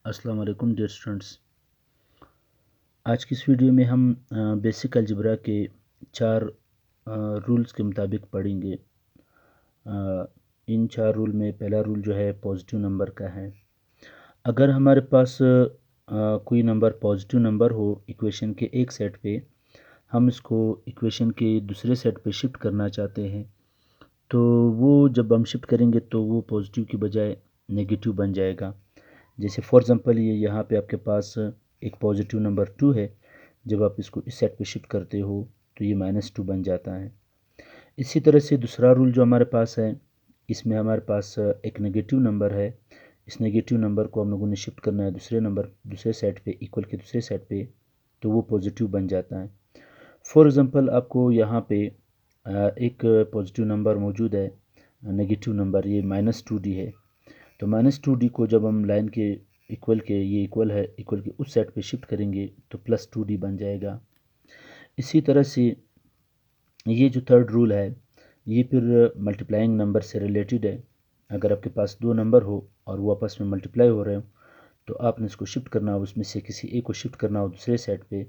अस्सलाम वालेकुम dear students. आज की इस वीडियो में हम बेसिक अलजेब्रा के 4 रूल्स के मुताबिक पढ़ेंगे। इन 4 रूल में पहला रूल जो है पॉजिटिव नंबर का है। अगर हमारे पास कोई नंबर पॉजिटिव नंबर हो इक्वेशन के एक सेट पे, हम इसको इक्वेशन के दूसरे सेट पे शिफ्ट करना चाहते हैं, तो वो जब हम शिफ्ट करेंगे तो वो पॉजिटिव की बजाय नेगेटिव बन जाएगा। जैसे फॉर एग्ज़ाम्पल ये यहाँ पे आपके पास एक पॉजिटिव नंबर 2 है। जब आप इसको इस सेट पे शिफ्ट करते हो तो ये -2 बन जाता है। इसी तरह से दूसरा रूल जो हमारे पास है, इसमें हमारे पास एक नेगेटिव नंबर है। इस नेगेटिव नंबर को हम लोगों ने शिफ्ट करना है दूसरे सेट पे, इक्वल के दूसरे सेट पे, तो वो पॉजिटिव बन जाता है। फॉर एग्ज़ाम्पल आपको यहाँ पे एक पॉजिटिव नंबर मौजूद है, नेगेटिव नंबर ये -2d है। तो -2d को जब हम लाइन के इक्वल के, ये इक्वल है, इक्वल के उस सेट पे शिफ्ट करेंगे तो +2d बन जाएगा। इसी तरह से ये जो थर्ड रूल है, ये फिर मल्टीप्लाइंग नंबर से रिलेटेड है। अगर आपके पास 2 नंबर हो और वो आपस में मल्टीप्लाई हो रहे हो, तो आपने इसको शिफ्ट करना हो, उसमें से किसी एक को शिफ्ट करना हो दूसरे सेट पे,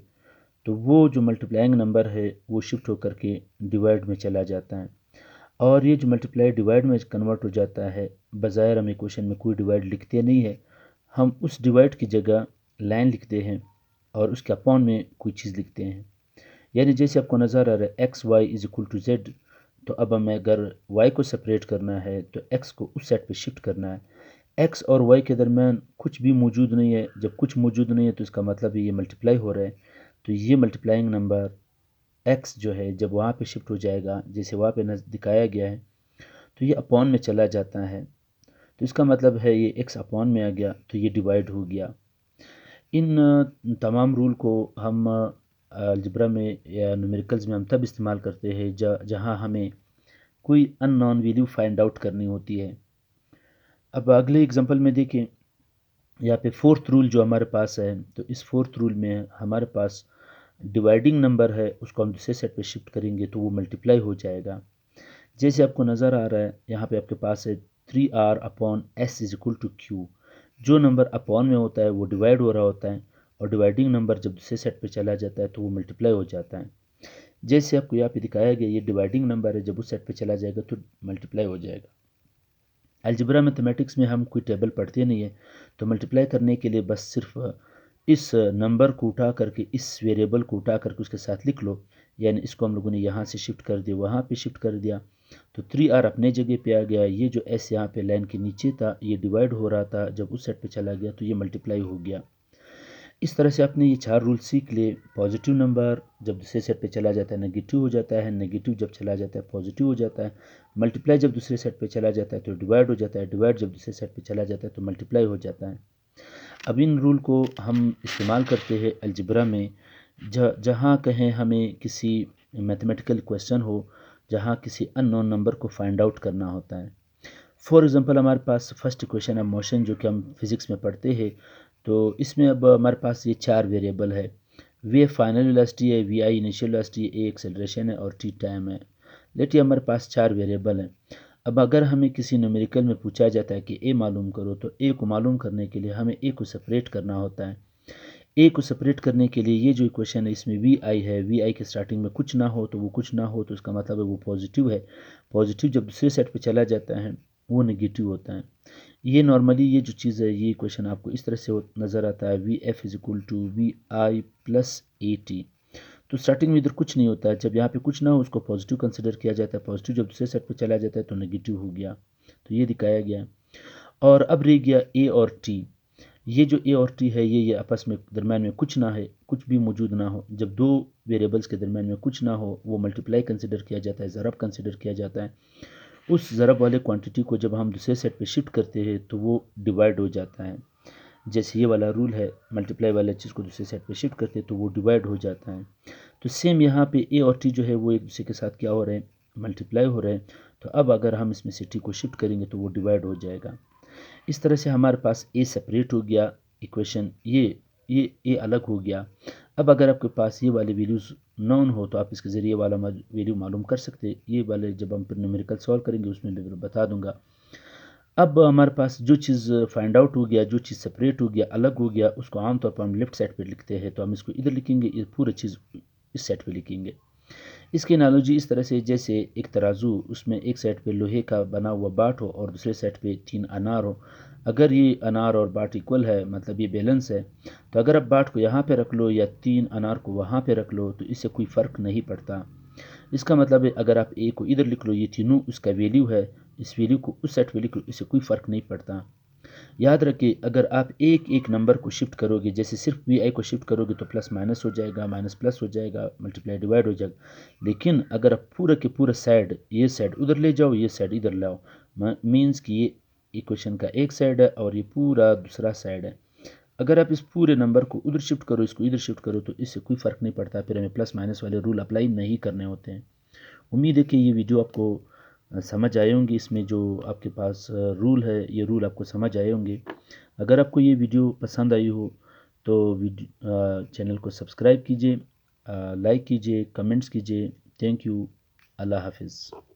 तो वो जो मल्टीप्लाइंग नंबर है वो शिफ्ट होकर के डिवाइड में चला जाता है। और ये जो मल्टीप्लाई डिवाइड में कन्वर्ट हो जाता है, बज़ाहिर हम इक्वेशन में कोई डिवाइड लिखते नहीं है, हम उस डिवाइड की जगह लाइन लिखते हैं और उसके अपॉन में कोई चीज़ लिखते हैं। यानी जैसे आपको नज़र आ रहा है X Y is equal to Z, तो अब हमें अगर वाई को सेपरेट करना है तो एक्स को उस सेट पे शिफ्ट करना है। एक्स और वाई के दरमियान कुछ भी मौजूद नहीं है। जब कुछ मौजूद नहीं है तो इसका मतलब है ये मल्टीप्लाई हो रहा है। तो ये मल्टीप्लाइंग नंबर एक्स जो है जब वहाँ पे शिफ्ट हो जाएगा, जैसे वहाँ पे दिखाया गया है, तो ये अपॉन में चला जाता है। तो इसका मतलब है ये एक्स अपॉन में आ गया, तो ये डिवाइड हो गया। इन तमाम रूल को हम अलजेब्रा में या न्यूमेरिकल्स में हम तब इस्तेमाल करते हैं जहाँ हमें कोई अननोन वैल्यू फाइंड आउट करनी होती है। अब अगले एग्जांपल में देखें, यहाँ पे फोर्थ रूल जो हमारे पास है, तो इस फोर्थ रूल में हमारे पास डिवाइडिंग नंबर है, उसको हम दूसरे सेट पे शिफ्ट करेंगे तो वो मल्टीप्लाई हो जाएगा। जैसे आपको नज़र आ रहा है यहाँ पे आपके पास है 3r upon s is equal to Q. जो नंबर अपॉन में होता है वो डिवाइड हो रहा होता है, और डिवाइडिंग नंबर जब दूसरे सेट पे चला जाता है तो वो मल्टीप्लाई हो जाता है। जैसे आपको यहाँ पे दिखाया गया, ये डिवाइडिंग नंबर है, जब उस सेट पे चला जाएगा तो मल्टीप्लाई हो जाएगा। अलजेब्रा मैथमेटिक्स में हम कोई टेबल पढ़ते नहीं है, तो मल्टीप्लाई करने के लिए बस सिर्फ इस नंबर को उठा करके, इस वेरिएबल को उठा करके उसके साथ लिख लो। यानी इसको हम लोगों ने यहाँ से शिफ्ट कर दिया, वहाँ पे शिफ्ट कर दिया, तो 3r अपने जगह पे आ गया। ये जो s यहाँ पे लाइन के नीचे था, ये डिवाइड हो रहा था, जब उस सेट पे चला गया तो ये मल्टीप्लाई हो गया। इस तरह से आपने ये 4 रूल सीख लिए। पॉजिटिव नंबर जब दूसरे सेट पे चला जाता है नेगेटिव हो जाता है, नेगेटिव जब चला जाता है पॉजिटिव हो जाता है, मल्टीप्लाई जब दूसरे सेट पे चला जाता है तो डिवाइड हो जाता है, डिवाइड जब दूसरे सेट पे चला जाता है तो मल्टीप्लाई हो जाता है। अब इन रूल को हम इस्तेमाल करते हैं अलजेब्रा में, जहाँ कहें हमें किसी मैथमेटिकल क्वेश्चन हो, जहाँ किसी अननोन नंबर को फाइंड आउट करना होता है। फॉर एग्ज़ाम्पल हमारे पास फर्स्ट इक्वेशन है मोशन, जो कि हम फिज़िक्स में पढ़ते हैं। तो इसमें अब हमारे पास ये 4 वेरिएबल है। वी फाइनल वेलोसिटी है, वी आई इनिशियल वेलोसिटी है, ए एक्सेलरेशन है और टी टाइम है। लेकिन हमारे पास 4 वेरिएबल हैं। अब अगर हमें किसी न्यूमेरिकल में पूछा जाता है कि ए मालूम करो, तो ए को मालूम करने के लिए हमें ए को सेपरेट करना होता है। ए को सेपरेट करने के लिए ये जो इक्वेशन है, इसमें वी आई है, वी आई के स्टार्टिंग में कुछ ना हो तो वो कुछ ना हो, तो इसका मतलब है वो पॉजिटिव है। पॉजिटिव जब दूसरे सेट पे चला जाता है वो नेगेटिव होता है। ये नॉर्मली ये जो चीज़ है, ये इक्वेशन आपको इस तरह से नज़र आता है, V F is equal to V I plus A T. तो स्टार्टिंग में इधर कुछ नहीं होता है, जब यहाँ पे कुछ ना हो उसको पॉजिटिव कंसिडर किया जाता है, पॉजिटिव जब दूसरे सेट पे चला जाता है तो नेगेटिव हो गया। तो ये दिखाया गया। और अब रह गया ए और टी। ये जो ए और टी है, ये आपस में दरम्यान में कुछ ना है, कुछ भी मौजूद ना हो। जब दो वेरिएबल्स के दरम्यान में कुछ ना हो, वो मल्टीप्लाई कंसिडर किया जाता है, ज़रब कंसिडर किया जाता है। उस ज़रब वाले क्वांटिटी को जब हम दूसरे सेट पे शिफ्ट करते हैं तो वो डिवाइड हो जाता है। जैसे ये वाला रूल है, मल्टीप्लाई वाले चीज़ को दूसरे सेट पे शिफ्ट करते हैं तो वो डिवाइड हो जाता है। तो सेम यहाँ पे ए और टी जो है वो एक दूसरे के साथ क्या हो रहे हैं, मल्टीप्लाई हो रहे हैं। तो अब अगर हम इसमें से टी को शिफ्ट करेंगे तो वो डिवाइड हो जाएगा। इस तरह से हमारे पास ए सेपरेट हो गया इक्वेशन, ये ए अलग हो गया। अब अगर आपके पास ये वाले वैल्यूज़ नॉन हो तो आप इसके ज़रिए वाला वैल्यू मालूम कर सकते हैं। ये वाले जब हम फिर न्यूमेरिकल सॉल्व करेंगे उसमें भी बता दूंगा। अब हमारे पास जो चीज़ फाइंड आउट हो गया, जो चीज़ सेपरेट हो गया, अलग हो गया, उसको आमतौर पर हम लेफ्ट साइड पे लिखते हैं, तो हम इसको इधर लिखेंगे, ये पूरी चीज़ इस साइड पे लिखेंगे। इसकी एनालॉजी इस तरह से, जैसे एक तराजू, उसमें एक साइड पे लोहे का बना हुआ बाट हो और दूसरे साइड पे 3 अनार हो। अगर ये अनार और बाट इक्वल है, मतलब ये बैलेंस है, तो अगर आप बाट को यहाँ पे रख लो या 3 अनार को वहाँ पे रख लो, तो इससे कोई फ़र्क नहीं पड़ता। इसका मतलब है अगर आप ए को इधर लिख लो, ये तीनों उसका वैल्यू है, इस वैल्यू को उस साइड पे लिख लो, इससे कोई फ़र्क नहीं पड़ता। याद रखिए, अगर आप एक एक नंबर को शिफ्ट करोगे, जैसे सिर्फ वी आई को शिफ्ट करोगे तो प्लस माइनस हो जाएगा, माइनस प्लस हो जाएगा, मल्टीप्लाई डिवाइड हो जाएगा। लेकिन अगर आप पूरा के पूरा साइड, ये साइड उधर ले जाओ, ये साइड इधर लाओ, मीन्स कि ये इक्वेशन का एक साइड है और ये पूरा दूसरा साइड है। अगर आप इस पूरे नंबर को उधर शिफ्ट करो, इसको इधर शिफ्ट करो, तो इससे कोई फ़र्क नहीं पड़ता, फिर हमें प्लस माइनस वाले रूल अप्लाई नहीं करने होते हैं। उम्मीद है कि ये वीडियो आपको समझ आए होंगे, इसमें जो आपके पास रूल है, ये रूल आपको समझ आए होंगे। अगर आपको ये वीडियो पसंद आई हो तो चैनल को सब्सक्राइब कीजिए, लाइक कीजिए, कमेंट्स कीजिए। Thank you. अल्लाह हाफिज़।